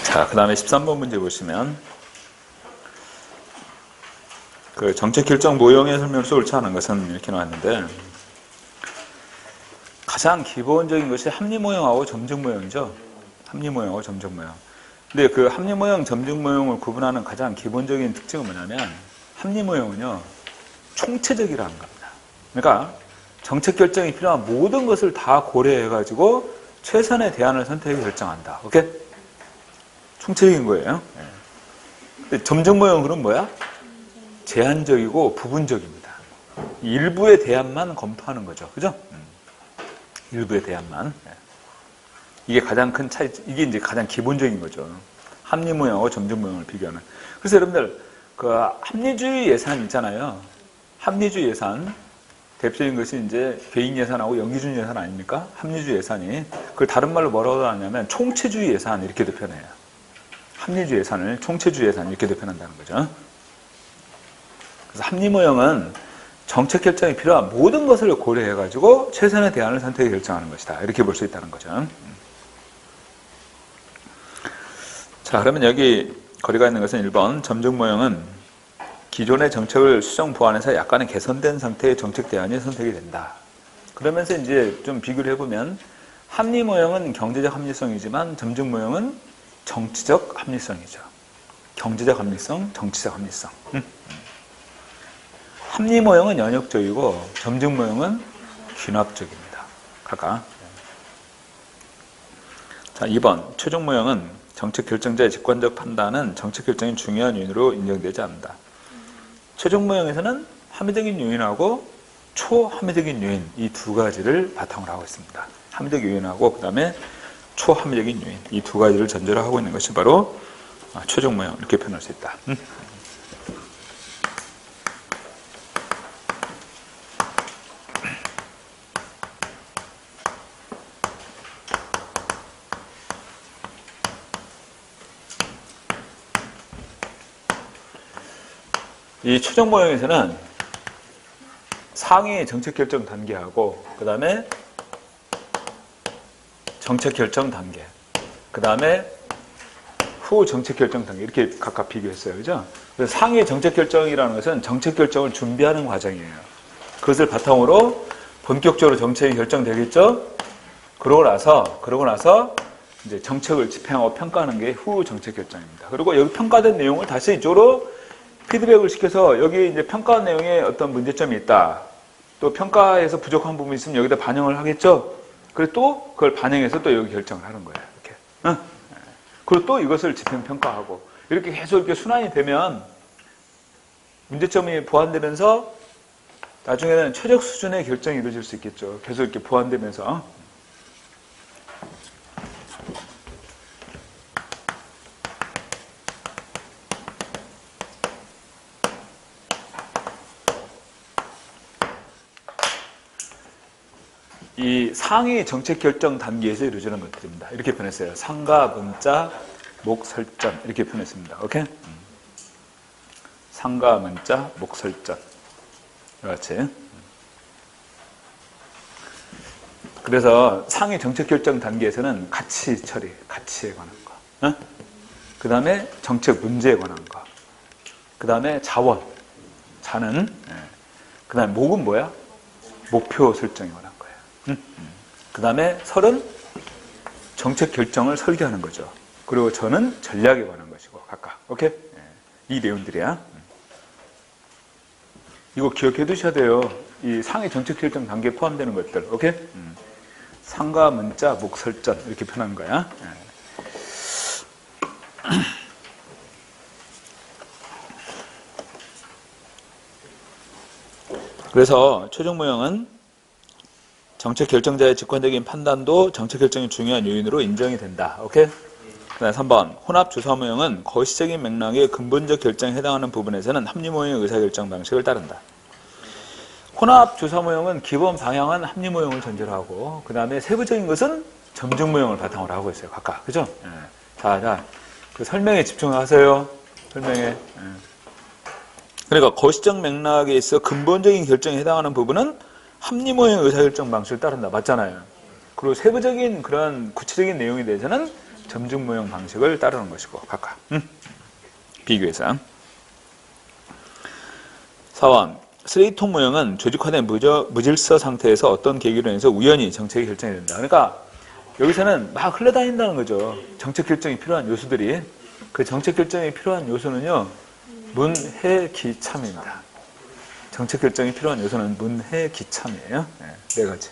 자, 그 다음에 13번 문제 보시면 그 정책 결정 모형의 설명서 옳지 않은 것은 이렇게 나왔는데 가장 기본적인 것이 합리 모형하고 점증 모형이죠. 합리 모형하고 점증 모형. 근데 그 합리 모형, 점증 모형을 구분하는 가장 기본적인 특징은 뭐냐면 합리 모형은요 총체적이라는 겁니다. 그러니까 정책 결정이 필요한 모든 것을 다 고려해가지고 최선의 대안을 선택해 결정한다. 오케이? 총체적인 거예요. 근데 점증 모형은 그럼 뭐야? 제한적이고 부분적입니다. 일부의 대안만 검토하는 거죠. 그죠? 일부의 대안만. 이게 가장 큰 차이, 이게 이제 가장 기본적인 거죠. 합리 모형하고 점증 모형을 비교하는. 그래서 여러분들, 그 합리주의 예산 있잖아요. 합리주의 예산. 대표적인 것이 이제 개인 예산하고 연기준 예산 아닙니까? 합리주의 예산이. 그걸 다른 말로 뭐라고 하냐면 총체주의 예산 이렇게도 표현해요. 합리주의 예산을 총체주의 예산 이렇게도 표현한다는 거죠. 그래서 합리 모형은 정책 결정이 필요한 모든 것을 고려해가지고 최선의 대안을 선택해 결정하는 것이다. 이렇게 볼 수 있다는 거죠. 자, 그러면 여기 거리가 있는 것은 1번 점증 모형은 기존의 정책을 수정 보완해서 약간의 개선된 상태의 정책 대안이 선택이 된다. 그러면서 이제 좀 비교를 해보면 합리 모형은 경제적 합리성이지만 점증 모형은 정치적 합리성이죠. 경제적 합리성, 정치적 합리성. 합리 모형은 연역적이고 점증 모형은 귀납적입니다. 각각. 자, 2번 최종 모형은 정책 결정자의 직관적 판단은 정책 결정의 중요한 요인으로 인정되지 않는다. 최종 모형에서는 합리적인 요인하고 초합리적인 요인 이 두 가지를 바탕으로 하고 있습니다. 합리적 요인하고 그 다음에 초합리적인 요인 이 두 가지를 전제로 하고 있는 것이 바로 최종 모형 이렇게 표현할 수 있다. 이 최종 모형에서는 상위 정책 결정 단계하고 그 다음에 정책 결정 단계 그 다음에 후 정책 결정 단계 이렇게 각각 비교했어요. 그죠? 그래서 상위 정책 결정이라는 것은 정책 결정을 준비하는 과정이에요. 그것을 바탕으로 본격적으로 정책이 결정되겠죠? 그러고 나서 이제 정책을 집행하고 평가하는 게 후 정책 결정입니다. 그리고 여기 평가된 내용을 다시 이쪽으로 피드백을 시켜서 여기 이제 평가 내용에 어떤 문제점이 있다. 또 평가에서 부족한 부분이 있으면 여기다 반영을 하겠죠? 그리고 또 그걸 반영해서 또 여기 결정을 하는 거예요. 이렇게. 응? 그리고 또 이것을 집행평가하고 이렇게 계속 이렇게 순환이 되면 문제점이 보완되면서 나중에는 최적 수준의 결정이 이루어질 수 있겠죠. 계속 이렇게 보완되면서. 이 상위 정책 결정 단계에서 이루어지는 것들입니다. 이렇게 표현했어요. 상가, 문자, 목, 설전 이렇게 표현했습니다. 오케이? 상가, 문자, 목, 설전 그렇지. 그래서 상위 정책 결정 단계에서는 가치 처리, 가치에 관한 거. 어? 그 다음에 정책 문제에 관한 거. 그 다음에 자원, 자는. 그 다음에 목은 뭐야? 목표 설정에 관한 거. 그 다음에 설은 정책 결정을 설계하는 거죠. 그리고 저는 전략에 관한 것이고 각각. 오케이? 이 내용들이야. 이거 기억해 두셔야 돼요. 이 상위 정책 결정 단계에 포함되는 것들. 오케이? 상가, 문자, 목, 설전 이렇게 표현하는 거야. 그래서 최종 모형은 정책 결정자의 직관적인 판단도 정책 결정의 중요한 요인으로 인정이 된다. 오케이? 그다음 3번. 혼합 주사 모형은 거시적인 맥락의 근본적 결정에 해당하는 부분에서는 합리 모형의 의사결정 방식을 따른다. 혼합 주사 모형은 기본 방향은 합리 모형을 전제로 하고 그 다음에 세부적인 것은 점증 모형을 바탕으로 하고 있어요. 각각. 그죠? 자, 그 설명에 집중하세요. 설명에. 그러니까 거시적 맥락에 있어 근본적인 결정에 해당하는 부분은 합리 모형의 의사결정 방식을 따른다. 맞잖아요. 그리고 세부적인 그런 구체적인 내용에 대해서는 점증모형 방식을 따르는 것이고 각각 비교해서. 4번 쓰레기통 모형은 조직화된 무질서 상태에서 어떤 계기로 인해서 우연히 정책이 결정이 된다. 그러니까 여기서는 막 흘러다닌다는 거죠. 정책 결정이 필요한 요소들이. 그 정책 결정이 필요한 요소는요, 문해기참입니다. 정책 결정이 필요한 요소는 문해기참이에요. 네 가지.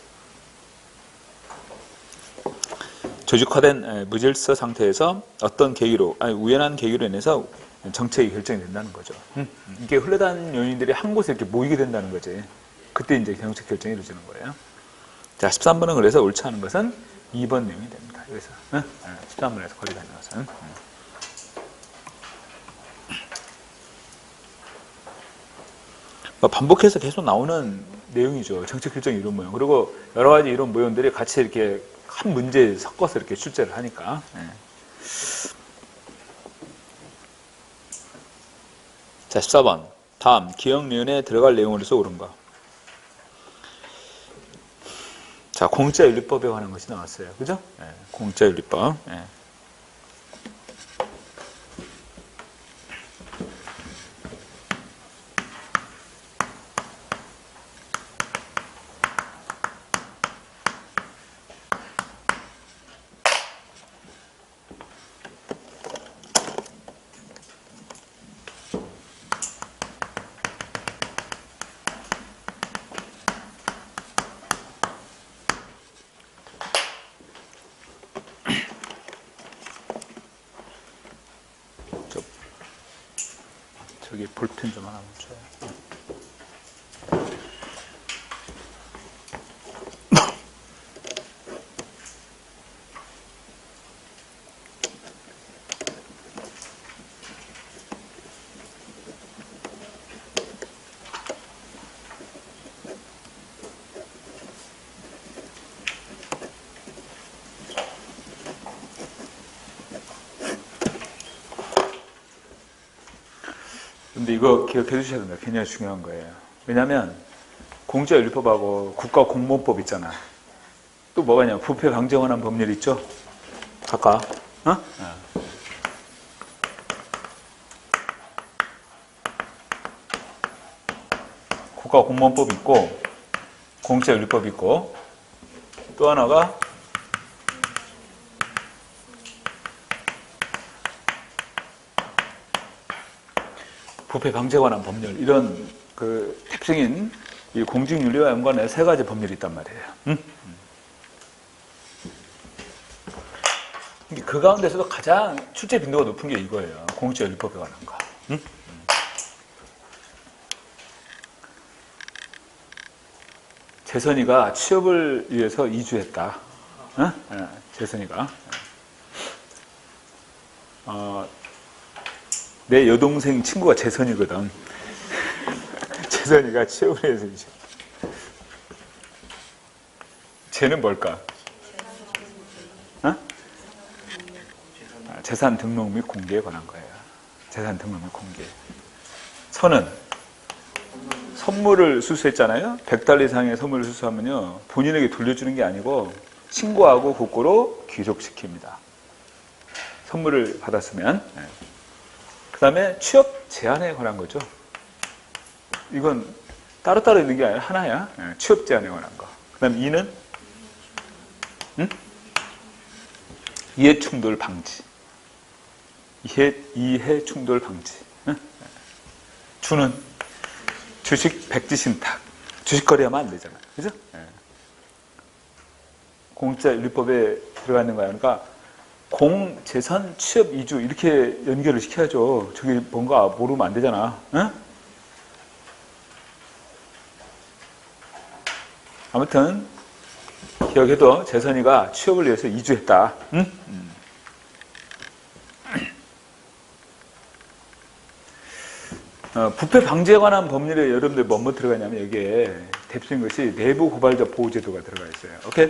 조직화된 무질서 상태에서 어떤 계기로, 아니 우연한 계기로 인해서 정책이 결정이 된다는 거죠. 이게 흘러다니는 요인들이 한 곳에 이렇게 모이게 된다는 거지. 그때 이제 정책 결정이 이루어지는 거예요. 자, 13번은 그래서 옳지 않은 것은 2번 내용이 됩니다. 여기서 13번에서 거리다니는 것은. 반복해서 계속 나오는 내용이죠. 정책 결정 이론 모형. 그리고 여러 가지 이론 모형들이 같이 이렇게 한 문제에 섞어서 이렇게 출제를 하니까. 자, 14번. 다음, 기억리은에 들어갈 내용으로서 옳은가? 자, 공짜윤리법에 관한 것이 나왔어요. 그죠? 공짜윤리법. 저기 볼펜 좀 하나 묻혀요. 근데 이거 기억해 주셔야 됩니다. 굉장히 중요한 거예요. 왜냐하면 공짜윤리법하고 국가공무원법 있잖아. 또 뭐가 있냐? 부패 방지에 관한 법률 있죠? 각각. 국가공무원법 있고 공짜윤리법 있고 또 하나가 부패 방지에 관한 법률, 이런 그 대표적인 이 공직윤리와 연관된 세 가지 법률이 있단 말이에요. 그 가운데서도 가장 출제 빈도가 높은 게 이거예요. 공직윤리법에 관한 거. 재선이가 취업을 위해서 이주했다. 재선이가. 내 여동생 친구가 재선이거든. 재선이가 취업을 해서 이제. 쟤는 뭘까? 재산 등록 및 공개에 관한 거예요. 재산 등록 및 공개. 선은 선물을 수수했잖아요. 100달러 이상의 선물을 수수하면요, 본인에게 돌려주는 게 아니고 신고하고 국고로 귀속시킵니다. 선물을 받았으면. 그 다음에 취업 제한에 관한 거죠. 이건 따로따로 있는 게 아니라 하나야. 취업 제한에 관한 거. 그 다음에 이는 이해 충돌 방지. 이해 충돌 방지. 주는 주식 백지 신탁. 주식 거래하면 안 되잖아. 그죠? 공짜윤리법에 들어가 있는 거야. 그러니까 공재산 취업 이주 이렇게 연결을 시켜야죠. 저게 뭔가 모르면 안 되잖아. 아무튼 기억해도 재선이가 취업을 위해서 이주했다. 부패 방지에 관한 법률에 여러분들 뭐뭐 들어가냐면 여기에 대표적인 것이 내부 고발자 보호제도가 들어가 있어요. 오케이?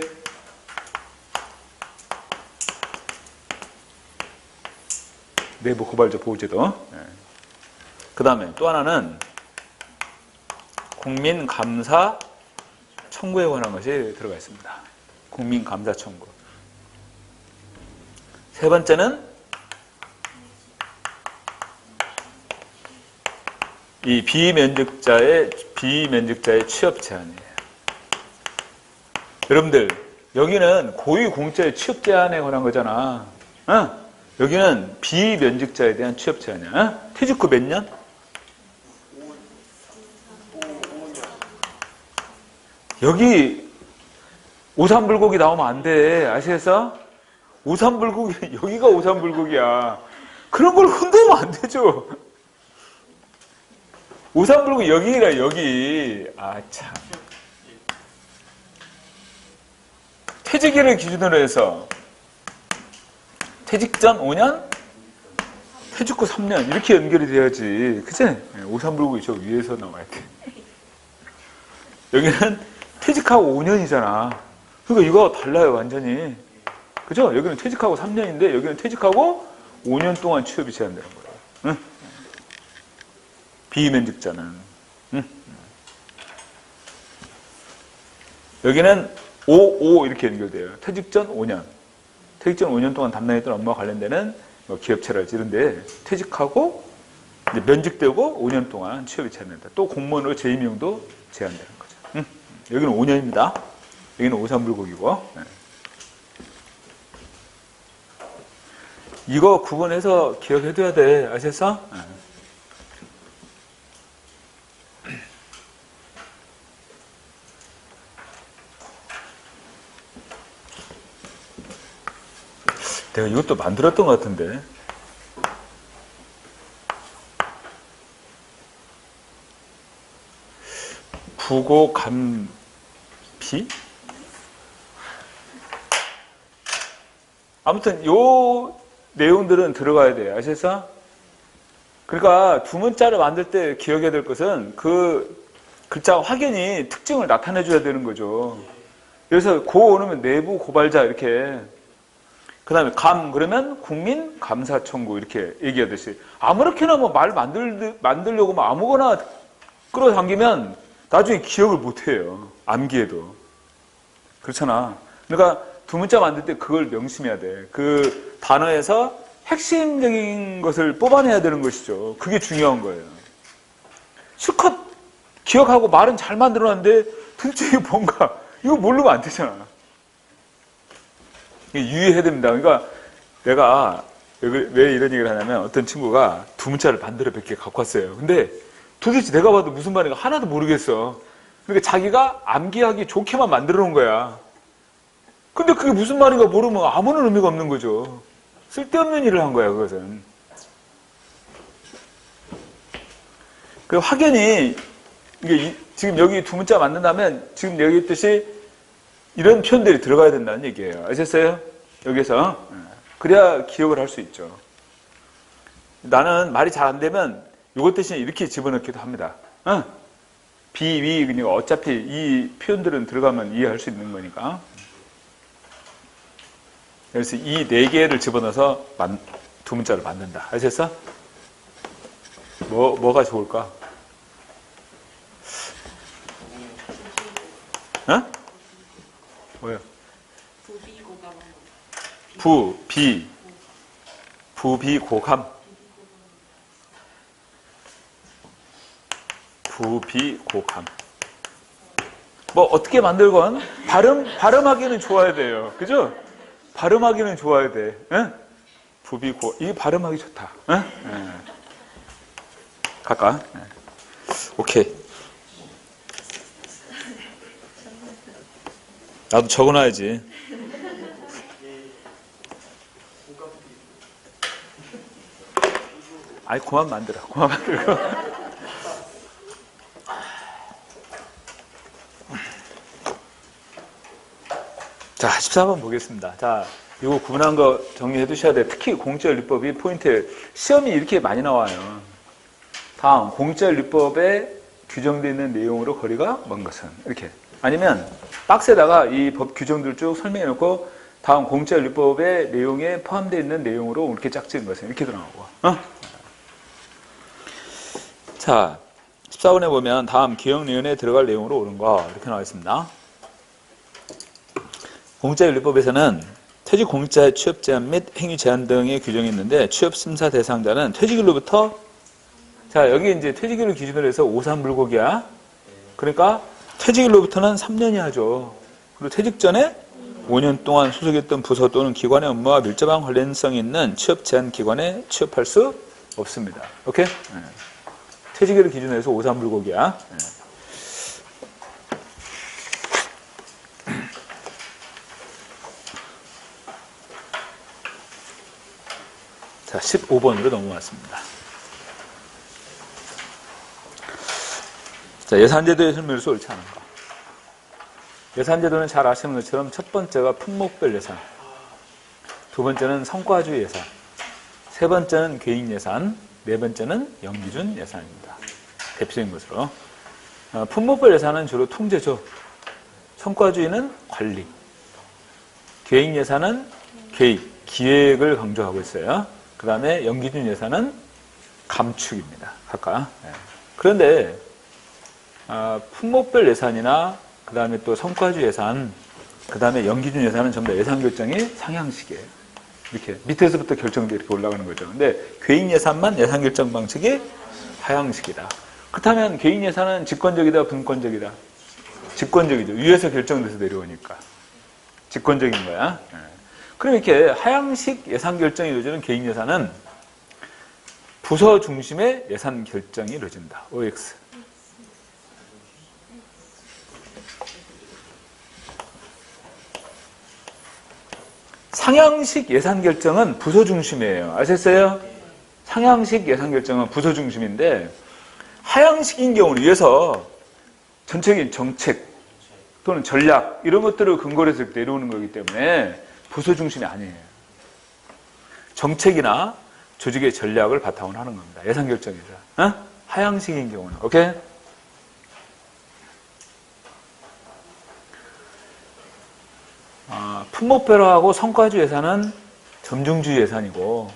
내부 고발자 보호제도. 그 다음에 또 하나는 국민감사 청구에 관한 것이 들어가 있습니다. 국민감사 청구. 세 번째는 이 비면직자의 취업 제한이에요. 여러분들, 여기는 고위공직자의 취업 제한에 관한 거잖아. 여기는 비면직자에 대한 취업 제한이야. 퇴직 후 몇 년? 여기 오삼불고기 나오면 안 돼. 아시겠어? 오삼불고기, 여기가 오삼불고기야. 그런 걸 흔들면 안 되죠. 오삼불고기 여기라, 여기. 아, 참. 퇴직일을 기준으로 해서 퇴직 전 5년, 퇴직 후 3년 이렇게 연결이 돼야지. 그치? 오삼불고기 저 위에서 나와야 돼. 여기는 퇴직하고 5년이잖아. 그러니까 이거 달라요, 완전히. 그죠? 여기는 퇴직하고 3년인데 여기는 퇴직하고 5년 동안 취업이 제한되는 거예요. 응? 비면직자는. 응? 여기는 5 이렇게 연결돼요. 퇴직 전 5년. 퇴직 전 5년 동안 담당했던 업무와 관련되는 기업체랄지 이런데 퇴직하고 이제 면직되고 5년 동안 취업이 제한된다. 또 공무원으로 재임용도 제한되는 거죠. 응? 여기는 5년입니다. 여기는 오삼불고기고. 네. 이거 구분해서 기억해둬야 돼. 아셨어? 네. 내가 이것도 만들었던 것 같은데. 부고감비? 아무튼 요 내용들은 들어가야 돼요. 아셨어? 그러니까 두 문자를 만들 때 기억해야 될 것은 그 글자 확연히 특징을 나타내 줘야 되는 거죠. 그래서 고 오르면 내부 고발자 이렇게, 그 다음에 감 그러면 국민 감사 청구 이렇게 얘기하듯이 아무렇게나 뭐 말 만들려고 뭐 아무거나 끌어당기면 나중에 기억을 못 해요. 암기해도. 그렇잖아. 그러니까 두 문자 만들 때 그걸 명심해야 돼. 그 단어에서 핵심적인 것을 뽑아내야 되는 것이죠. 그게 중요한 거예요. 실컷 기억하고 말은 잘 만들어놨는데 도대체 이게 뭔가, 이거 모르면 안 되잖아. 유의해야 됩니다. 그러니까 내가 왜 이런 얘기를 하냐면 어떤 친구가 두 문자를 만들어 몇 개 갖고 왔어요. 근데 도대체 내가 봐도 무슨 말인가 하나도 모르겠어. 그러니까 자기가 암기하기 좋게만 만들어 놓은 거야. 근데 그게 무슨 말인가 모르면 아무런 의미가 없는 거죠. 쓸데없는 일을 한 거야, 그것은. 그 확연히 이게 지금 여기 두 문자 만든다면 지금 여기 있듯이 이런 표현들이 들어가야 된다는 얘기예요. 아셨어요? 여기서. 그래야 기억을 할 수 있죠. 나는 말이 잘 안 되면 이것 대신에 이렇게 집어넣기도 합니다. 비, 위, 그러니까 어차피 이 표현들은 들어가면 이해할 수 있는 거니까. 그래서 이 네 개를 집어넣어서 두 문자를 만든다. 아셨어? 뭐가 좋을까? 뭐요? 부비고감. 부비고감. 뭐 어떻게 만들건 발음하기는 좋아야 돼요. 그죠? 발음하기는 좋아야 돼. 응? 부비고 이 발음하기 좋다. 응? 응. 갈까? 응. 오케이. 나도 적어놔야지. 아이 그만 만들어. 그만 만들고. 자, 14번 보겠습니다. 자, 이거 구분한 거 정리해 두셔야 돼. 특히 공직자윤리법이 포인트예요. 시험이 이렇게 많이 나와요. 다음, 공직자윤리법에 규정되어 있는 내용으로 거리가 먼 것은 이렇게. 아니면 박스에다가 이 법 규정들 쭉 설명해 놓고 다음 공직자윤리법의 내용에 포함되어 있는 내용으로 이렇게 짝지은 것은 이렇게 들어가고. 자, 14번에 보면 다음 기억내용에 들어갈 내용으로 옳은 거 이렇게 나와 있습니다. 공직자윤리법에서는 퇴직 공직자의 취업 제한 및 행위 제한 등의 규정이 있는데 취업 심사 대상자는 퇴직일로부터 자 여기 이제 퇴직일을 기준으로 해서 5.3 불고기야. 그러니까 퇴직일로부터는 3년이 하죠. 그리고 퇴직 전에 5년 동안 소속했던 부서 또는 기관의 업무와 밀접한 관련성이 있는 취업 제한 기관에 취업할 수 없습니다. 오케이? 네. 퇴직일을 기준으로 해서 5.3 불고기야. 네. 자, 15번으로 넘어왔습니다. 자, 예산제도의 설명에서 옳지 않은 거. 예산제도는 잘 아시는 것처럼 첫 번째가 품목별 예산, 두 번째는 성과주의 예산, 세 번째는 개인예산, 네 번째는 연기준 예산입니다. 대표적인 것으로. 품목별 예산은 주로 통제죠. 성과주의는 관리. 개인예산은 계획, 기획을 강조하고 있어요. 그 다음에 연기준 예산은 감축입니다. 각각. 그런데 품목별 예산이나 그 다음에 또 성과주 예산, 그 다음에 연기준 예산은 전부 다 예산 결정이 상향식이에요. 이렇게 밑에서부터 결정돼 이렇게 올라가는 거죠. 근데 개인 예산만 예산 결정 방식이 하향식이다. 그렇다면 개인 예산은 직권적이다, 분권적이다? 직권적이죠. 위에서 결정돼서 내려오니까. 직권적인 거야. 그럼 이렇게 하향식 예산 결정이 이루어지는 개인 예산은 부서 중심의 예산 결정이 이루어진다. OX. 상향식 예산 결정은 부서 중심이에요. 아셨어요? 상향식 예산 결정은 부서 중심인데 하향식인 경우는 위에서 전체적인 정책 또는 전략 이런 것들을 근거로 해서 내려오는 거기 때문에 부서 중심이 아니에요. 정책이나 조직의 전략을 바탕으로 하는 겁니다. 예산 결정에서. 하향식인 경우는. 오케이? 품목별화하고 성과주 예산은 점중주의 예산이고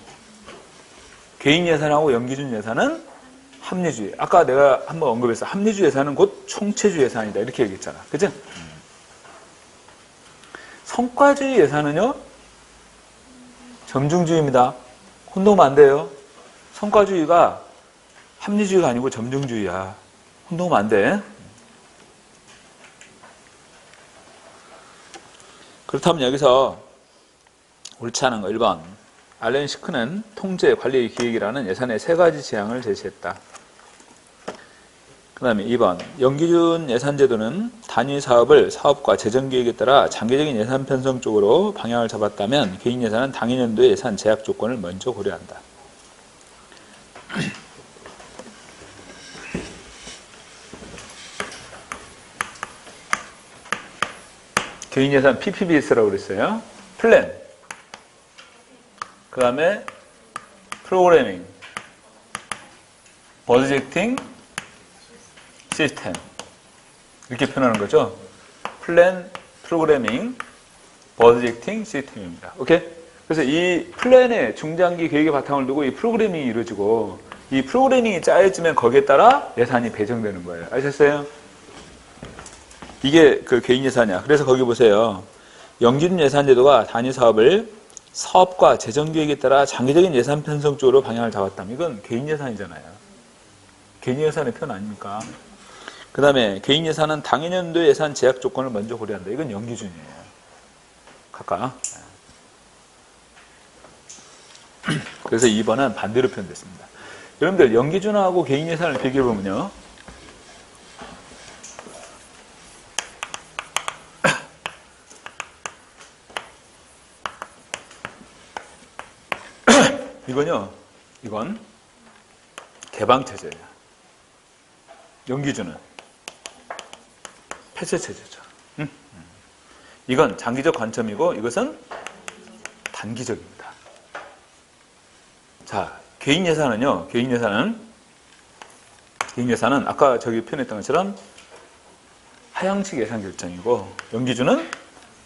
개인 예산하고 연기준 예산은 합리주의. 아까 내가 한번 언급했어. 합리주의 예산은 곧 총체주의 예산이다. 이렇게 얘기했잖아. 그죠? 성과주의 예산은요. 점중주의입니다. 혼동하면 안 돼요. 성과주의가 합리주의가 아니고 점중주의야. 혼동하면 안 돼. 그렇다면 여기서 옳지 않은 거 1번. 알렌 시크는 통제, 관리, 기획이라는 예산의 세 가지 지향을 제시했다. 그 다음에 2번. 연기준 예산제도는 단위 사업을 사업과 재정계획에 따라 장기적인 예산 편성 쪽으로 방향을 잡았다면 개인 예산은 당해 연도의 예산 제약 조건을 먼저 고려한다. 개인 예산 PPBS라고 그랬어요. 플랜. 그 다음에 프로그래밍. 버제팅 시스템. 이렇게 표현하는 거죠. 플랜, 프로그래밍, 버제팅 시스템입니다. 오케이? 그래서 이 플랜의 중장기 계획의 바탕을 두고 이 프로그래밍이 이루어지고 이 프로그래밍이 짜여지면 거기에 따라 예산이 배정되는 거예요. 아셨어요? 이게 그 개인 예산이야. 그래서 거기 보세요. 연기준 예산제도가 단위 사업을 사업과 재정계획에 따라 장기적인 예산 편성 쪽으로 방향을 잡았다면 이건 개인 예산이잖아요. 개인 예산의 표현 아닙니까? 그 다음에 개인 예산은 당해 연도 예산 제약 조건을 먼저 고려한다. 이건 연기준이에요. 각각. 그래서 2번은 반대로 표현됐습니다. 여러분들 연기준하고 개인 예산을 비교해보면요. 이건 개방체제예요. 연기준은 폐쇄체제죠. 이건 장기적 관점이고 이것은 단기적입니다. 자, 개인 예산은 아까 저기 표현했던 것처럼 하향식 예산 결정이고 연기준은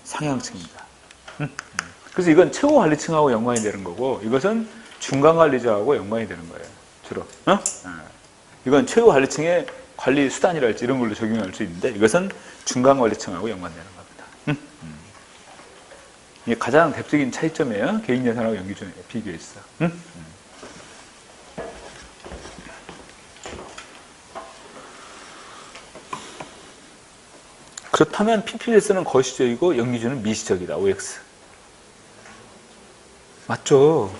상향식입니다. 그래서 이건 최고 관리층하고 연관이 되는 거고 이것은 중간 관리자하고 연관이 되는 거예요. 주로. 이건 최고 관리층의 관리 수단이랄지 이런 걸로 적용할 수 있는데 이것은 중간 관리층하고 연관되는 겁니다. 이게 가장 대표적인 차이점이에요. 개인예산하고 연기준에 비교했어. 응? 그렇다면 PPS는 거시적이고 연기준은 미시적이다. OX. 맞죠?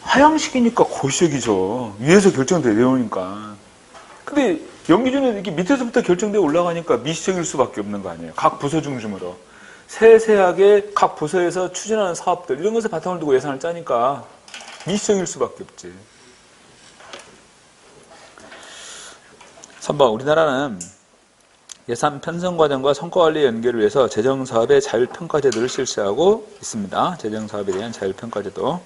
하향식이니까 거시적이죠. 위에서 결정돼 내려오니까. 근데 연기준은 이렇게 밑에서부터 결정돼 올라가니까 미시적일 수밖에 없는 거 아니에요. 각 부서 중심으로. 세세하게 각 부서에서 추진하는 사업들 이런 것에 바탕을 두고 예산을 짜니까 미시적일 수밖에 없지. 3번 우리나라는 예산 편성 과정과 성과관리 연계를 위해서 재정사업의 자율평가제도를 실시하고 있습니다. 재정사업에 대한 자율평가제도.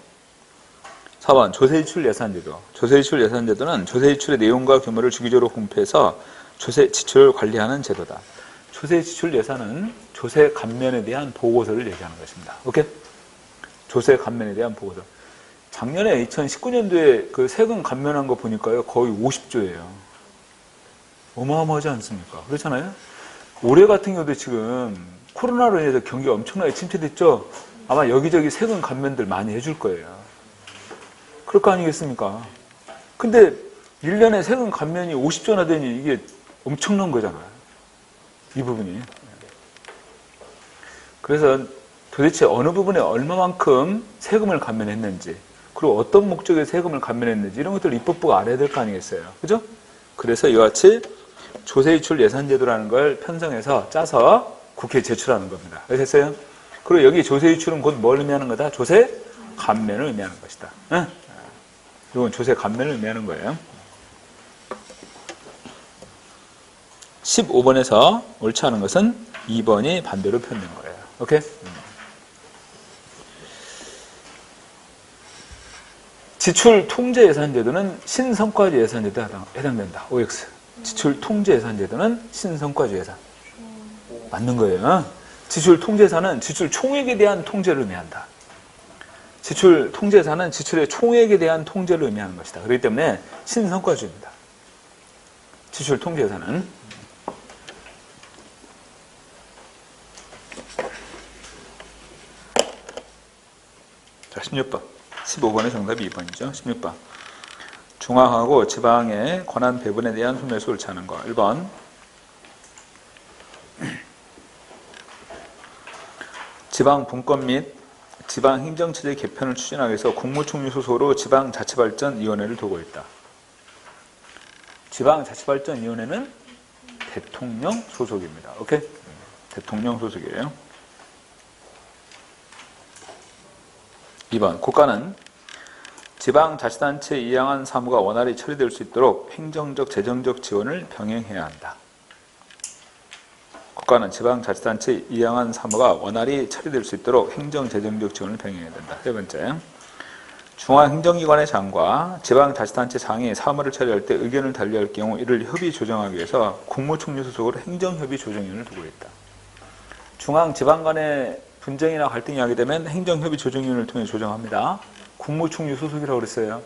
4번 조세지출 예산제도. 조세지출 예산제도는 조세지출의 내용과 규모를 주기적으로 공표해서 조세 지출을 관리하는 제도다. 조세지출 예산은 조세 감면에 대한 보고서를 얘기하는 것입니다. 오케이? 조세 감면에 대한 보고서. 작년에 2019년도에 그 세금 감면한 거 보니까요 거의 50조예요. 어마어마하지 않습니까? 그렇잖아요? 올해 같은 경우도 지금 코로나로 인해서 경기가 엄청나게 침체됐죠? 아마 여기저기 세금 감면들 많이 해줄 거예요. 그럴 거 아니겠습니까? 근데 1년에 세금 감면이 50조나 되니 이게 엄청난 거잖아요. 이 부분이. 그래서 도대체 어느 부분에 얼마만큼 세금을 감면했는지 그리고 어떤 목적에 세금을 감면했는지 이런 것들을 입법부가 알아야 될 거 아니겠어요. 그죠? 그래서 이와 같이 조세지출 예산제도라는 걸 편성해서 짜서 국회에 제출하는 겁니다. 아셨어요? 그리고 여기 조세지출은 곧 뭘 의미하는 거다? 조세 감면을 의미하는 것이다. 응? 이건 조세 감면을 의미하는 거예요. 15번에서 옳지 않은 것은 2번이 반대로 표현된 거예요. 오케이? 지출 통제 예산제도는 신성과주 예산제도에 해당된다. OX. 지출 통제 예산제도는 신성과주 예산. 맞는 거예요. 지출 통제 예산은 지출 총액에 대한 통제를 의미한다. 지출 통제 예산은 지출의 총액에 대한 통제를 의미하는 것이다. 그렇기 때문에 신성과주입니다. 지출 통제 예산은. 자, 16번. 15번의 정답이 2번이죠. 16번. 중앙하고 지방의 권한 배분에 대한 소멸수 옳지 않은 거. 1번. 지방 분권 및 지방 행정체제 개편을 추진하기 위해서 국무총리 소속으로 지방자치발전위원회를 두고 있다. 지방자치발전위원회는 대통령 소속입니다. 오케이? 대통령 소속이에요. 2번. 국가는 지방자치단체에 이양한 사무가 원활히 처리될 수 있도록 행정적, 재정적 지원을 병행해야 한다. 국가는 지방자치단체에 이양한 사무가 원활히 처리될 수 있도록 행정, 재정적 지원을 병행해야 된다. 세 번째. 중앙행정기관의 장과 지방자치단체 장이 사무를 처리할 때 의견을 달리할 경우 이를 협의 조정하기 위해서 국무총리 소속으로 행정협의조정위원회를 두고 있다. 중앙지방 간의 분쟁이나 갈등이 하게 되면 행정협의조정위원회를 통해 조정합니다. 국무총리 소속이라고 그랬어요.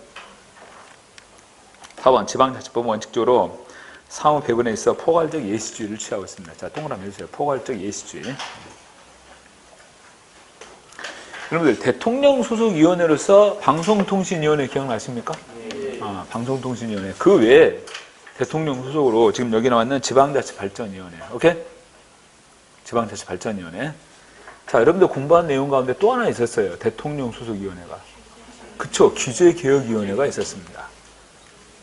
4번 지방자치법은 원칙적으로 사무 배분에 있어 포괄적 예시주의를 취하고 있습니다. 자, 동그라미 해주세요. 포괄적 예시주의. 여러분들 대통령 소속위원회로서 방송통신위원회 기억나십니까? 네. 방송통신위원회. 그 외에 대통령 소속으로 지금 여기 나와 있는 지방자치발전위원회. 오케이? 지방자치발전위원회. 자, 여러분들 공부한 내용 가운데 또 하나 있었어요. 대통령 소속위원회가. 그쵸? 규제개혁위원회가 있었습니다.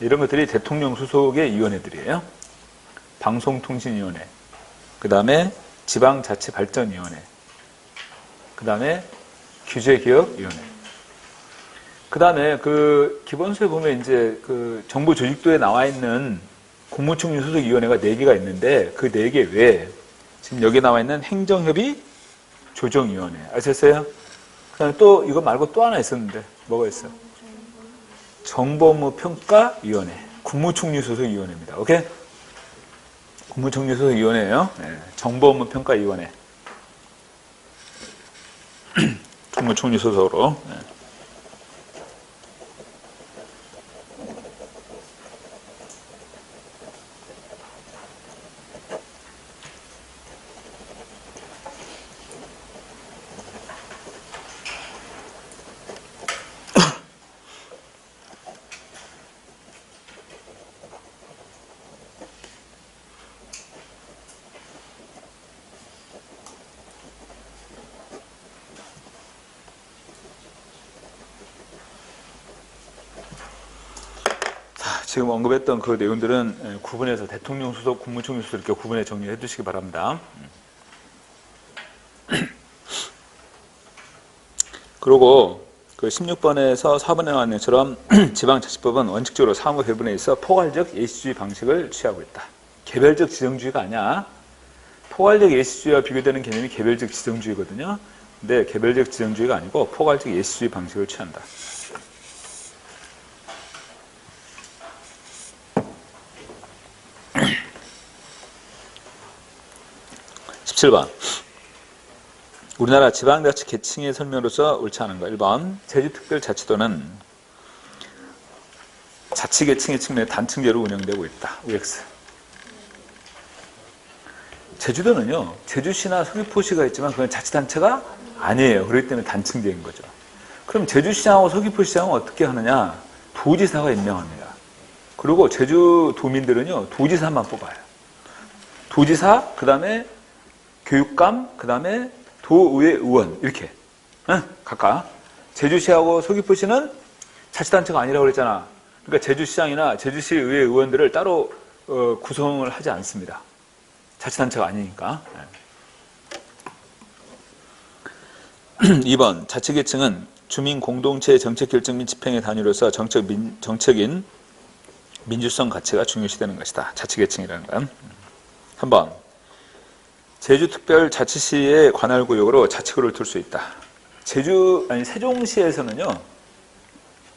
이런 것들이 대통령 소속의 위원회들이에요. 방송통신위원회, 그 다음에 지방자치발전위원회, 그 다음에 규제개혁위원회. 그 다음에 그 기본서에 보면 이제 그 정부 조직도에 나와 있는 국무총리 소속위원회가 4개가 있는데 그 4개 외에 지금 여기 나와 있는 행정협의 조정위원회. 아셨어요? 그 다음에 또 이거 말고 또 하나 있었는데 뭐가 있어? 정보업무평가위원회. 국무총리 소속위원회입니다. 오케이? 국무총리 소속위원회예요. 네. 정보업무평가위원회. 국무총리 소속으로. 네. 지금 언급했던 그 내용들은 구분해서 대통령 수석, 국무총리 수석 이렇게 구분해 정리해 두시기 바랍니다. 그리고 그 16번에서 4번에 나온 것처럼 지방자치법은 원칙적으로 사무 배분에 있어 포괄적 예시주의 방식을 취하고 있다. 개별적 지정주의가 아니야. 포괄적 예시주의와 비교되는 개념이 개별적 지정주의거든요. 근데 개별적 지정주의가 아니고 포괄적 예시주의 방식을 취한다. 17번. 우리나라 지방자치 계층의 설명으로서 옳지 않은 거. 1번. 제주특별자치도는 자치계층의 측면에 단층제로 운영되고 있다. UX. 제주도는요, 제주시나 서귀포시가 있지만 그건 자치단체가 아니에요. 그렇기 때문에 단층제인 거죠. 그럼 제주시장하고 서귀포시장은 어떻게 하느냐? 도지사가 임명합니다. 그리고 제주도민들은요, 도지사만 뽑아요. 도지사, 그 다음에 교육감, 그 다음에 도의회 의원, 이렇게. 각각. 제주시하고 서귀포시는 자치단체가 아니라고 그랬잖아. 그러니까 제주시장이나 제주시 의회 의원들을 따로 구성을 하지 않습니다. 자치단체가 아니니까. 2번. 자치계층은 주민공동체의 정책결정 및 집행의 단위로서 정책인 민주성 가치가 중요시되는 것이다. 자치계층이라는 건. 3번. 제주특별자치시의 관할구역으로 자치구를 둘 수 있다. 세종시에서는요,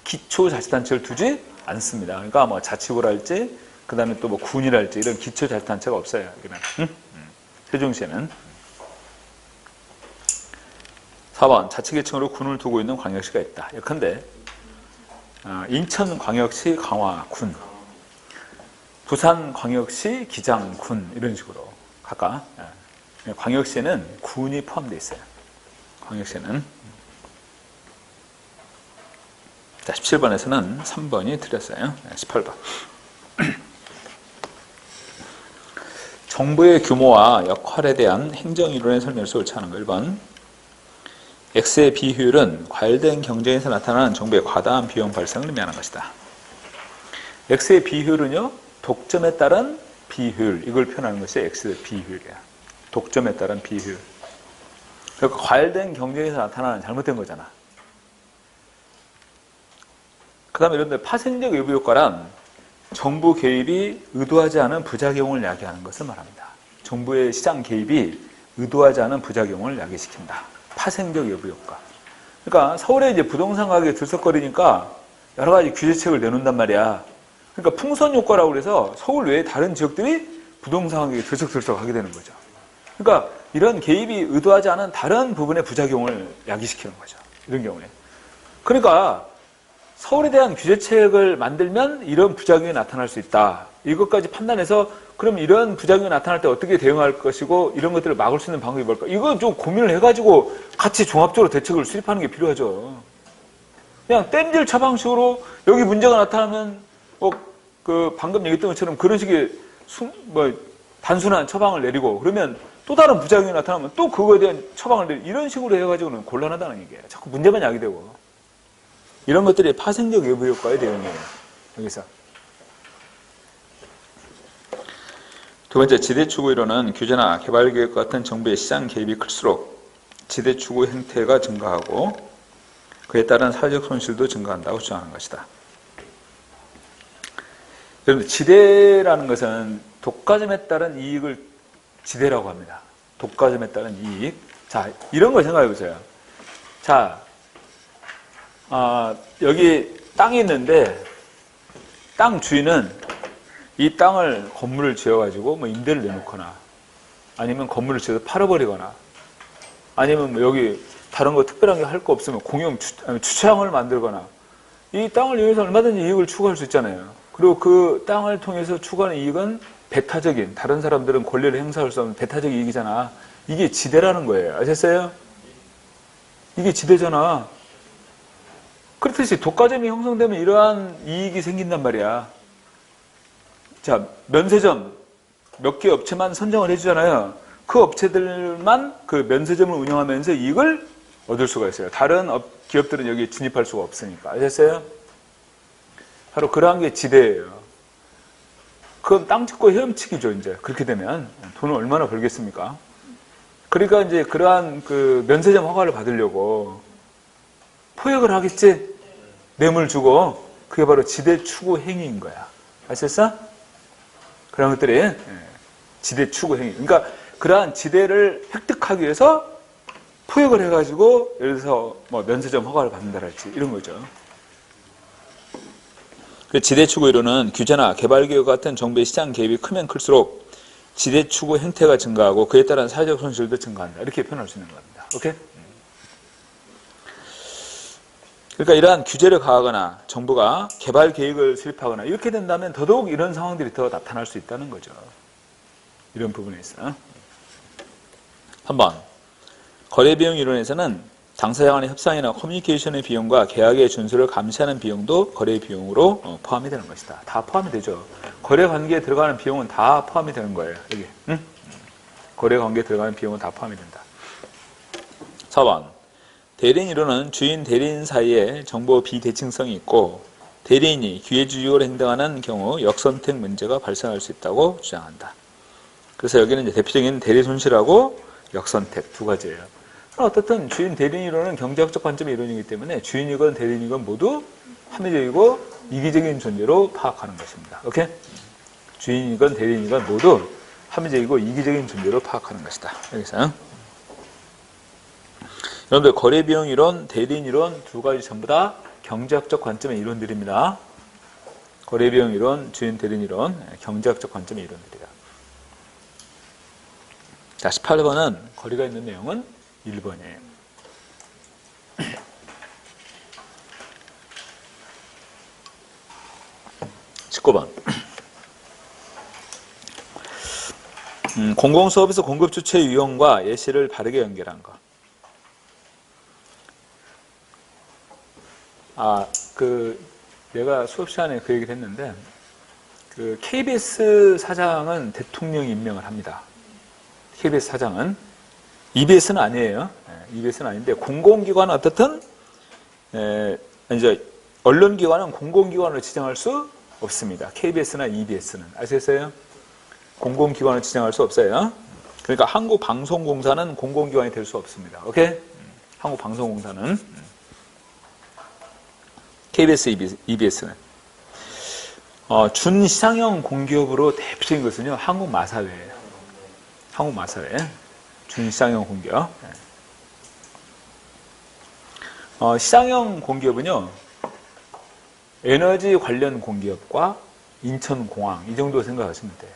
기초자치단체를 두지 않습니다. 그러니까 뭐 자치구랄지, 그 다음에 또 뭐 군이랄지 이런 기초자치단체가 없어요. 세종시에는. 4번. 자치계층으로 군을 두고 있는 광역시가 있다. 예컨대 인천광역시 강화군, 부산광역시 기장군 이런 식으로 각각. 광역시에는 군이 포함되어 있어요. 광역시에는. 자, 17번에서는 3번이 틀렸어요. 18번. 정부의 규모와 역할에 대한 행정이론의 설명에서 옳지 않은 거. 1번. X의 비효율은 과열된 경쟁에서 나타나는 정부의 과다한 비용 발생을 의미하는 것이다. X의 비효율은요, 독점에 따른 비효율, 이걸 표현하는 것이 X의 비효율이야. 독점에 따른 비효율. 그러니까 과열된 경쟁에서 나타나는 잘못된 거잖아. 그 다음에 이런데 파생적 외부 효과란 정부 개입이 의도하지 않은 부작용을 야기하는 것을 말합니다. 정부의 시장 개입이 의도하지 않은 부작용을 야기시킨다. 파생적 외부 효과. 그러니까 서울에 이제 부동산 가격이 들썩거리니까 여러 가지 규제책을 내놓는단 말이야. 그러니까 풍선 효과라고 그래서 서울 외에 다른 지역들이 부동산 가격이 들썩들썩 하게 되는 거죠. 그러니까 이런 개입이 의도하지 않은 다른 부분의 부작용을 야기시키는 거죠. 이런 경우에. 그러니까 서울에 대한 규제책을 만들면 이런 부작용이 나타날 수 있다. 이것까지 판단해서 그럼 이런 부작용이 나타날 때 어떻게 대응할 것이고 이런 것들을 막을 수 있는 방법이 뭘까? 이거 좀 고민을 해가지고 같이 종합적으로 대책을 수립하는 게 필요하죠. 그냥 땜질 처방식으로 여기 문제가 나타나면 그 방금 얘기했던 것처럼 그런 식의 단순한 처방을 내리고 그러면 또 다른 부작용이 나타나면 또 그거에 대한 처방을 내리고 이런 식으로 해가지고는 곤란하다는 얘기예요. 자꾸 문제만 야기되고. 이런 것들이 파생적 외부 효과의 내용이에요. 여기서. 두 번째, 지대추구 이론은 규제나 개발계획 같은 정부의 시장 개입이 클수록 지대추구 행태가 증가하고 그에 따른 사회적 손실도 증가한다고 주장하는 것이다. 여러분, 지대라는 것은 독과점에 따른 이익을 지대라고 합니다. 독과점에 따른 이익. 자, 이런 걸 생각해 보세요. 자, 여기 땅이 있는데 땅 주인은 이 땅을 건물을 지어가지고 뭐 임대를 내놓거나 아니면 건물을 지어서 팔아버리거나 아니면 뭐 여기 다른 거 특별한 게 할 거 없으면 공용 주차장을 만들거나 이 땅을 이용해서 얼마든지 이익을 추구할 수 있잖아요. 그리고 그 땅을 통해서 추구하는 이익은 배타적인, 다른 사람들은 권리를 행사할 수 없는 배타적 이익이잖아. 이게 지대라는 거예요. 아셨어요? 이게 지대잖아. 그렇듯이 독과점이 형성되면 이러한 이익이 생긴단 말이야. 자, 면세점 몇 개 업체만 선정을 해주잖아요. 그 업체들만 그 면세점을 운영하면서 이익을 얻을 수가 있어요. 다른 기업들은 여기에 진입할 수가 없으니까. 아셨어요? 바로 그러한 게 지대예요. 그건 땅 짓고 헤엄치기죠, 이제. 그렇게 되면. 돈을 얼마나 벌겠습니까? 그러니까 이제 그러한 그 면세점 허가를 받으려고 포획을 하겠지? 뇌물 주고. 그게 바로 지대 추구 행위인 거야. 아셨어? 그런 것들이 지대 추구 행위. 그러니까 그러한 지대를 획득하기 위해서 포획을 해가지고 예를 들어서 뭐 면세점 허가를 받는다랄지 이런 거죠. 그 지대 추구 이론은 규제나 개발 개혁 같은 정부의 시장 개입이 크면 클수록 지대 추구 행태가 증가하고 그에 따른 사회적 손실도 증가한다. 이렇게 표현할 수 있는 겁니다. 오케이? 그러니까 이러한 규제를 가하거나 정부가 개발 계획을 수립하거나 이렇게 된다면 더더욱 이런 상황들이 더 나타날 수 있다는 거죠. 이런 부분에 있어. 한번 거래 비용 이론에서는 당사자 간의 협상이나 커뮤니케이션의 비용과 계약의 준수를 감시하는 비용도 거래 비용으로 포함이 되는 것이다. 다 포함이 되죠. 거래 관계에 들어가는 비용은 다 포함이 되는 거예요. 여기. 응? 거래 관계에 들어가는 비용은 다 포함이 된다. 4번 대리인 이론은 주인 대리인 사이에 정보 비대칭성이 있고 대리인이 기회주의적으로 행동하는 경우 역선택 문제가 발생할 수 있다고 주장한다. 그래서 여기는 이제 대표적인 대리 손실하고 역선택 두 가지예요. 어떻든 주인 대리인 이론은 경제학적 관점의 이론이기 때문에 주인이건 대리인이건 모두 합리적이고 이기적인 존재로 파악하는 것입니다. 오케이? 주인이건 대리인이건 모두 합리적이고 이기적인 존재로 파악하는 것이다. 여기서 여러분들 거래 비용 이론, 대리인 이론 두 가지 전부 다 경제학적 관점의 이론들입니다. 거래 비용 이론, 주인 대리인 이론, 경제학적 관점의 이론들이다. 자, 18번은 거리가 있는 내용은 1번이에요. 19번. 공공서비스 공급 주체 유형과 예시를 바르게 연결한 것. 내가 수업 시간에 그 얘기를 했는데, 그 KBS 사장은 대통령이 임명을 합니다. KBS 사장은. EBS는 아니에요. EBS는 아닌데, 공공기관은 어떻든, 이제, 언론기관은 공공기관으로 지정할 수 없습니다. KBS나 EBS는. 아시겠어요? 공공기관을 지정할 수 없어요. 그러니까 한국방송공사는 공공기관이 될 수 없습니다. 오케이? 한국방송공사는. KBS, EBS는. 준시장형 공기업으로 대표적인 것은요, 한국마사회예요. 한국마사회. 준시장형 공기업. 시장형 공기업은요, 에너지 관련 공기업과 인천공항, 이 정도 생각하시면 돼요.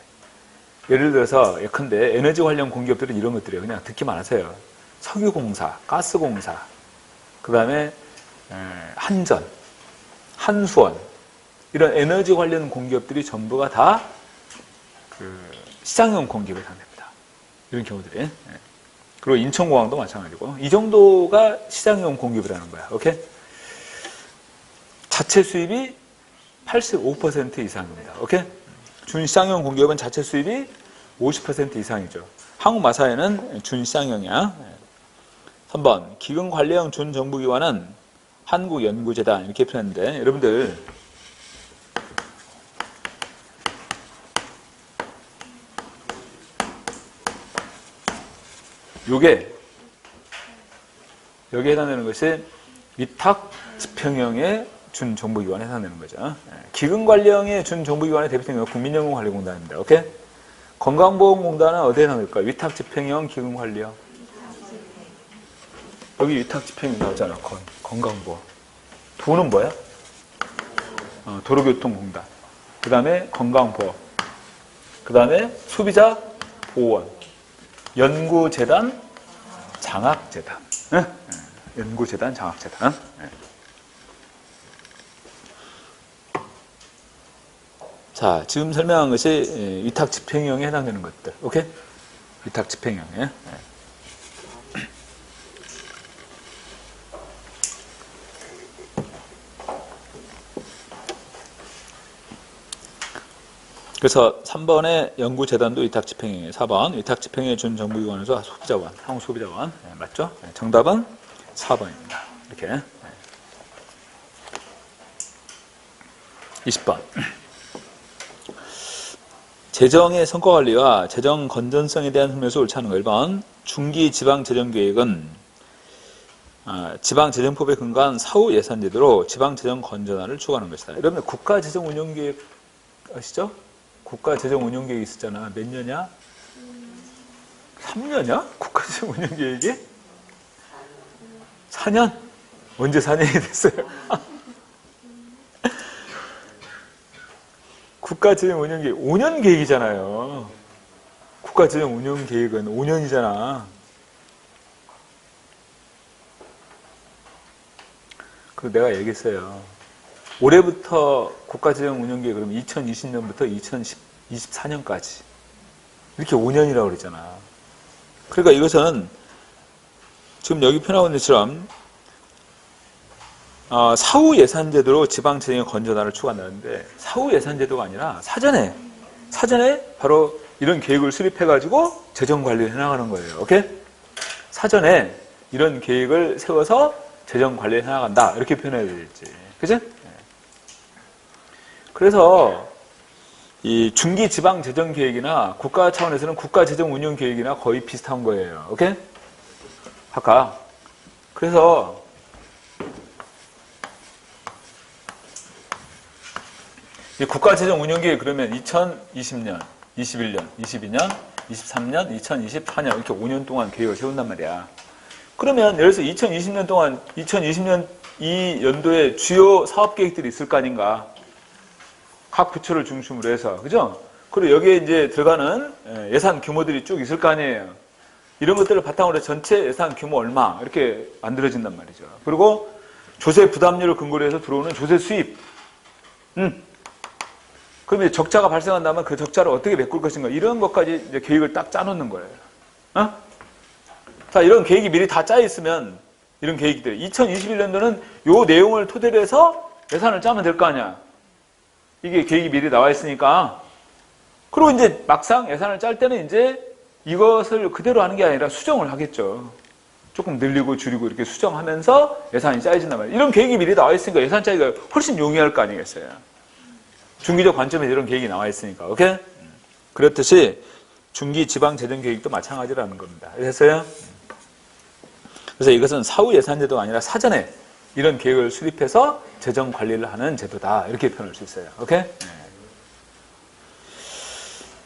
예를 들어서, 예컨대 에너지 관련 공기업들은 이런 것들이에요. 그냥 듣기만 하세요. 석유공사, 가스공사, 그 다음에 한전, 한수원, 이런 에너지 관련 공기업들이 전부가 다 시장형 공기업에 해당됩니다. 이런 경우들이. 그리고 인천공항도 마찬가지고. 이 정도가 시장형 공기업이라는 거야. 오케이? 자체 수입이 85% 이상입니다. 오케이? 준시장형 공기업은 자체 수입이 50% 이상이죠. 한국마사회는 준시장형이야. 3번 기금관리형 준정부기관은 한국연구재단 이렇게 표현했는데 여러분들 여기에 해당되는 것이 위탁집행형의 준정부기관에 해당되는 거죠. 기금관리형의 준정부기관의 대표적인 국민연금관리공단입니다. 오케이? 건강보험공단은 어디에 해당될까요? 위탁집행형, 기금관리형. 여기 위탁집행이 나오잖아. 건강보험. 도는 뭐야? 도로교통공단. 그 다음에 건강보험. 그 다음에 소비자보호원. 연구재단, 장학재단. 연구재단, 장학재단. 자, 지금 설명한 것이 위탁집행형에 해당되는 것들. 오케이? 위탁집행형에. 그래서 3번에 연구재단도 위탁집행형이에요. 4번 위탁집행의 준정부기관에서 소비자원, 한국소비자원. 맞죠? 정답은 4번입니다. 이렇게. 20번. 재정의 성과관리와 재정 건전성에 대한 설명에서 옳지 않은 거. 1번 중기 지방재정계획은 지방재정법에 근거한 사후 예산제도로 지방재정 건전화를 추구하는 것이다. 여러분 국가재정운영계획 아시죠? 국가재정운영계획이 있었잖아. 몇 년이야? 3년이야? 국가재정운영계획이? 4년? 언제 4년이 됐어요? 국가재정운영계획 5년 계획이잖아요. 국가재정운영계획은 5년이잖아. 그리고 내가 얘기했어요. 올해부터 국가재정운영계획 그러면 2020년부터 2024년까지 이렇게 5년이라고 그랬잖아. 그러니까 이것은 지금 여기 표현하고 있는 것처럼 사후 예산제도로 지방재정의 건전화를 추구한다는데 사후 예산제도가 아니라 사전에 바로 이런 계획을 수립해가지고 재정관리를 해나가는 거예요. 오케이? 사전에 이런 계획을 세워서 재정관리를 해나간다. 이렇게 표현해야 되겠지. 그치? 그래서 이 중기지방재정계획이나 국가 차원에서는 국가재정운영계획이나 거의 비슷한 거예요. 오케이? 아까 그래서 이 국가재정운영계획 그러면 2020년, 21년, 22년, 23년, 2024년 이렇게 5년 동안 계획을 세운단 말이야. 그러면 예를 들어서 2020년 동안 2020년 이 연도에 주요 사업계획들이 있을 거 아닌가. 각 부처를 중심으로 해서. 그죠? 그리고 여기에 이제 들어가는 예산 규모들이 쭉 있을 거 아니에요. 이런 것들을 바탕으로 전체 예산 규모 얼마 이렇게 만들어진단 말이죠. 그리고 조세 부담률을 근거로 해서 들어오는 조세 수입. 그러면 적자가 발생한다면 그 적자를 어떻게 메꿀 것인가 이런 것까지 이제 계획을 딱 짜놓는 거예요. 자, 이런 계획이 미리 다 짜 있으면 이런 계획들이 2021년도는 요 내용을 토대로 해서 예산을 짜면 될 거 아니야. 이게 계획이 미리 나와 있으니까. 그리고 이제 막상 예산을 짤 때는 이제 이것을 그대로 하는 게 아니라 수정을 하겠죠. 조금 늘리고 줄이고 이렇게 수정하면서 예산이 짜여진단 말이에요. 이런 계획이 미리 나와 있으니까 예산 짜기가 훨씬 용이할 거 아니겠어요. 중기적 관점에서 이런 계획이 나와 있으니까. 오케이? 그렇듯이 중기 지방 재정 계획도 마찬가지라는 겁니다. 됐어요? 그래서 이것은 사후 예산제도가 아니라 사전에 이런 계획을 수립해서 재정 관리를 하는 제도다. 이렇게 표현할 수 있어요. 오케이?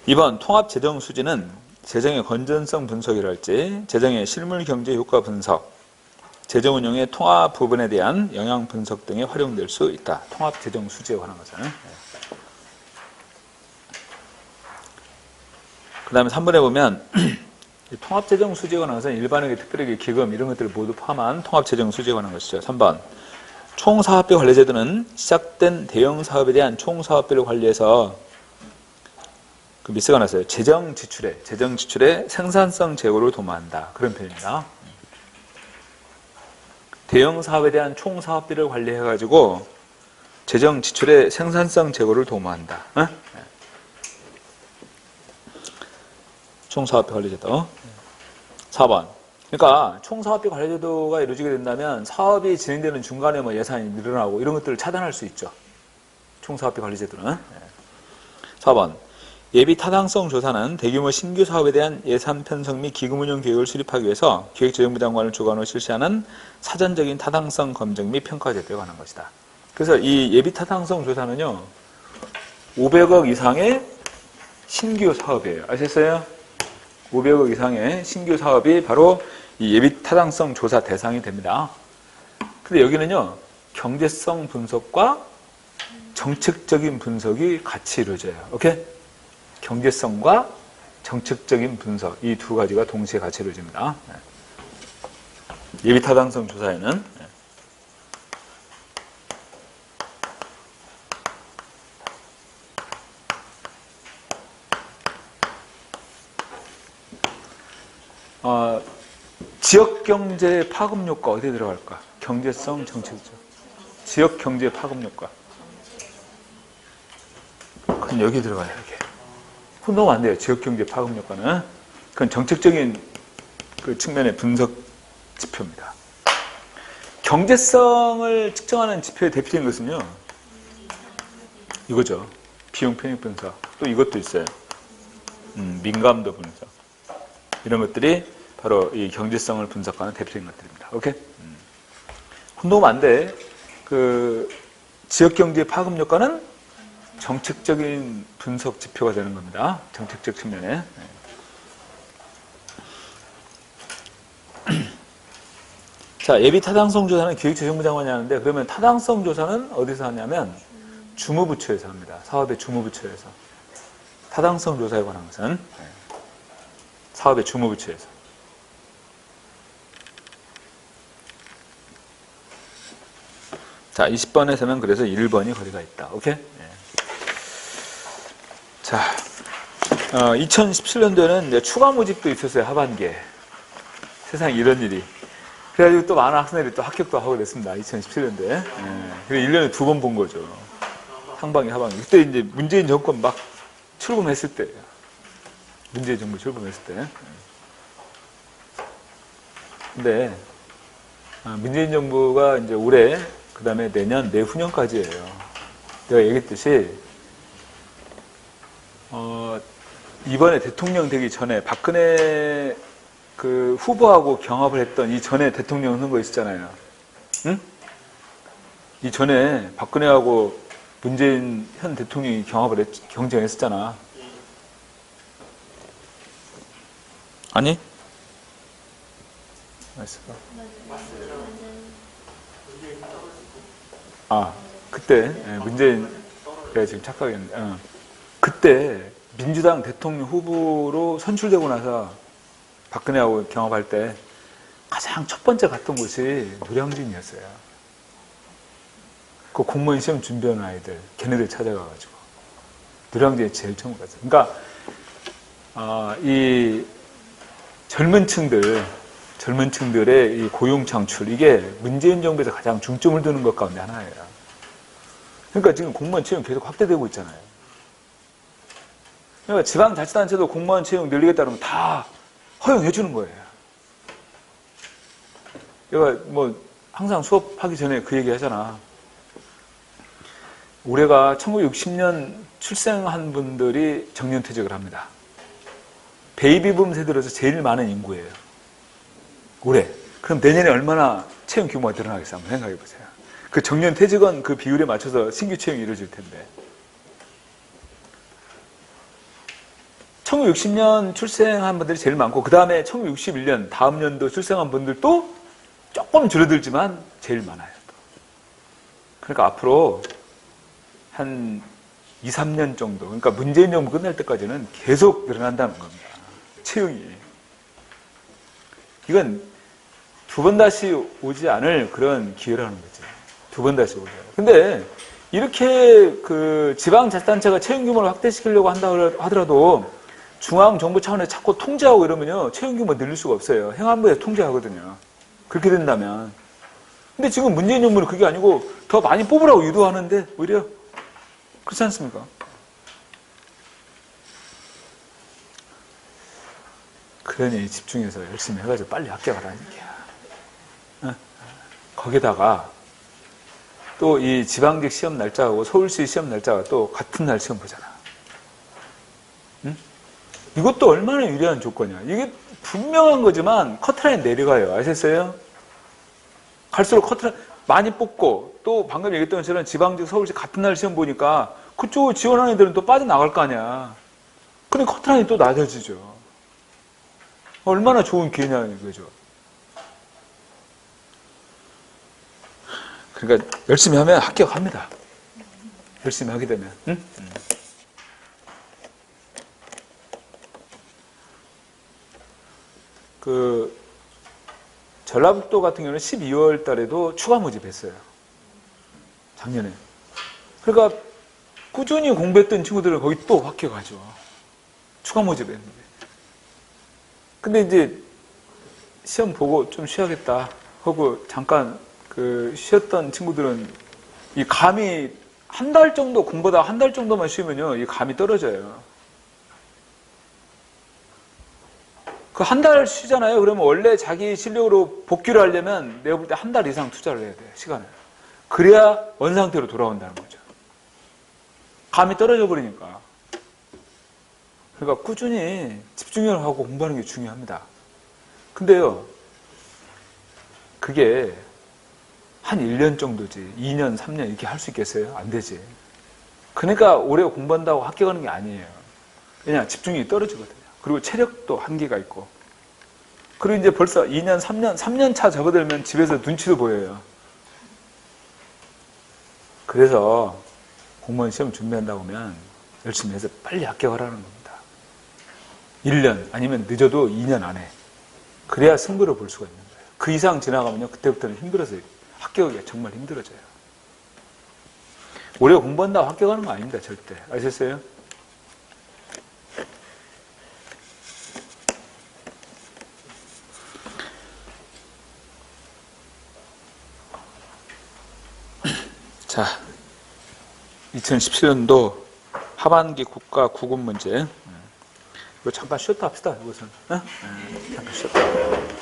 2번 통합 재정 수지는 재정의 건전성 분석이랄지 재정의 실물 경제 효과 분석, 재정 운용의 통합 부분에 대한 영향 분석 등에 활용될 수 있다. 통합 재정 수지에 관한 거잖아요. 그 다음에 3번에 보면 통합재정 수지에 관한 것은 일반회계, 특별회계, 기금 이런 것들을 모두 포함한 통합재정 수지에 관한 것이죠. 3번 총사업비 관리제도는 시작된 대형 사업에 대한 총사업비를 관리해서 그 미스가 났어요. 재정 지출의 생산성 제고를 도모한다. 그런 표현입니다. 대형 사업에 대한 총사업비를 관리해가지고 재정 지출의 생산성 제고를 도모한다. 총사업비 관리제도. 4번. 그러니까 총사업비 관리제도가 이루어지게 된다면 사업이 진행되는 중간에 뭐 예산이 늘어나고 이런 것들을 차단할 수 있죠. 총사업비 관리제도는. 4번. 예비 타당성 조사는 대규모 신규 사업에 대한 예산 편성 및 기금 운영 계획을 수립하기 위해서 기획재정부 장관을 주관으로 실시하는 사전적인 타당성 검증 및 평가 제도에 관한 것이다. 그래서 이 예비 타당성 조사는요. 500억 이상의 신규 사업이에요. 아셨어요? 500억 이상의 신규 사업이 바로 이 예비 타당성 조사 대상이 됩니다. 근데 여기는요, 경제성 분석과 정책적인 분석이 같이 이루어져요. 오케이? 경제성과 정책적인 분석, 이 두 가지가 동시에 같이 이루어집니다. 예비 타당성 조사에는 지역경제 파급효과 어디에 들어갈까? 경제성, 정책적. 지역경제 파급효과. 그건 여기 들어가요, 여기. 그건 너무 안 돼요, 지역경제 파급효과는. 그건 정책적인 그 측면의 분석 지표입니다. 경제성을 측정하는 지표의 대표적인 것은요, 이거죠. 비용 편익 분석. 또 이것도 있어요. 민감도 분석. 이런 것들이 바로 이 경제성을 분석하는 대표적인 것들입니다. 오케이? 혼동하면 안 돼. 그, 지역경제의 파급 효과는 정책적인 분석 지표가 되는 겁니다. 정책적 측면에. 자, 예비 타당성 조사는 기획재정부 장관이 하는데, 그러면 타당성 조사는 어디서 하냐면, 주무부처에서 합니다. 사업의 주무부처에서. 타당성 조사에 관한 것은, 사업의 주무부처에서. 자, 20번에서는 그래서 1번이 거리가 있다. 오케이? 자, 2017년도에는 이제 추가 모집도 있었어요. 하반기에. 세상에 이런 일이. 그래가지고 또 많은 학생들이 또 합격도 하고 그랬습니다. 2017년도에. 그래서 1년에 2번 본 거죠. 상반기, 하반기. 그때 이제 문재인 정권 막 출범했을 때. 문재인 정부 출범했을 때. 근데, 문재인 정부가 이제 올해, 그 다음에 내년, 내후년까지예요. 내가 얘기했듯이, 이번에 대통령 되기 전에 박근혜 그 후보하고 경합을 했던 이 전에 대통령 선거 있었잖아요. 응? 이 전에 박근혜하고 문재인 현 대통령이 경쟁했었잖아. 아니? 맞을까? 그때 문재인 내가 지금 착각했는데 그때 민주당 대통령 후보로 선출되고 나서 박근혜하고 경합할 때 가장 첫 번째 갔던 곳이 노량진이었어요. 그 공무원 시험 준비하는 아이들, 걔네들 찾아가가지고 노량진에 제일 처음 갔어요. 그러니까 이 젊은 층들의 이 고용 창출, 이게 문재인 정부에서 가장 중점을 두는 것 가운데 하나예요. 그러니까 지금 공무원 채용 계속 확대되고 있잖아요. 그러니까 지방자치단체도 공무원 채용 늘리겠다 그러면 다 허용해 주는 거예요. 내가 뭐 항상 수업하기 전에 그 얘기 하잖아. 올해가 1960년 출생한 분들이 정년퇴직을 합니다. 베이비붐 세대로서 제일 많은 인구예요. 올해. 그럼 내년에 얼마나 채용 규모가 늘어나겠어? 한번 생각해 보세요. 그 정년퇴직은 그 비율에 맞춰서 신규 채용이 이루어질 텐데. 1960년 출생한 분들이 제일 많고, 그 다음에 1961년 다음 연도 출생한 분들도 조금 줄어들지만 제일 많아요. 그러니까 앞으로 한 2, 3년 정도, 그러니까 문재인 정부 끝날 때까지는 계속 늘어난다는 겁니다. 채용이. 이건 두 번 다시 오지 않을 그런 기회라는 거죠. 두 번 다시 오지 않을. 근데 이렇게 그 지방자치단체가 채용 규모를 확대시키려고 한다 하더라도 중앙정부 차원에서 자꾸 통제하고 이러면요, 채용 규모 늘릴 수가 없어요. 행안부에서 통제하거든요. 그렇게 된다면. 근데 지금 문재인 정부는 그게 아니고 더 많이 뽑으라고 유도하는데 오히려 그렇지 않습니까? 그러니 집중해서 열심히 해가지고 빨리 합격하라는 얘기야. 거기다가 또 이 지방직 시험 날짜하고 서울시 시험 날짜가 또 같은 날 시험 보잖아. 응? 이것도 얼마나 유리한 조건이야. 이게 분명한 거지만 커트라인 내려가요. 아셨어요? 갈수록 커트라인 많이 뽑고, 또 방금 얘기했던 것처럼 지방직 서울시 같은 날 시험 보니까 그쪽 지원하는 애들은 또 빠져나갈 거 아니야. 근데 커트라인이 또 낮아지죠. 얼마나 좋은 기회냐 이거죠. 그러니까 열심히 하면 합격합니다. 열심히 하게 되면. 응? 그 전라북도 같은 경우는 12월 달에도 추가 모집했어요. 작년에. 그러니까 꾸준히 공부했던 친구들은 거기 또 합격하죠. 추가 모집했는데. 근데 이제 시험 보고 좀 쉬어야겠다 하고 잠깐 그 쉬었던 친구들은 이 감이 한 달 정도 공부하다 한 달 정도만 쉬면요, 이 감이 떨어져요. 그 한 달 쉬잖아요. 그러면 원래 자기 실력으로 복귀를 하려면 내가 볼 때 한 달 이상 투자를 해야 돼요. 시간을. 그래야 원상태로 돌아온다는 거죠. 감이 떨어져 버리니까. 그러니까 꾸준히 집중력을 하고 공부하는 게 중요합니다. 근데요, 그게 한 1년 정도지, 2년, 3년 이렇게 할 수 있겠어요? 안 되지. 그러니까 오래 공부한다고 합격하는 게 아니에요. 왜냐, 집중력이 떨어지거든요. 그리고 체력도 한계가 있고. 그리고 이제 벌써 2년, 3년 차 접어들면 집에서 눈치도 보여요. 그래서 공무원 시험 준비한다고 하면 열심히 해서 빨리 합격하라는 겁니다. 1년 아니면 늦어도 2년 안에. 그래야 승부를 볼 수가 있는 거예요. 그 이상 지나가면요, 그때부터는 힘들어서 합격하기가 정말 힘들어져요. 오래 공부한다고 합격하는 거 아닙니다, 절대. 아셨어요? 자, 2017년도 하반기 국가 국어 문제. 이거 잠깐 쉬었다 합시다, 이것은. 잠깐 쉬었다.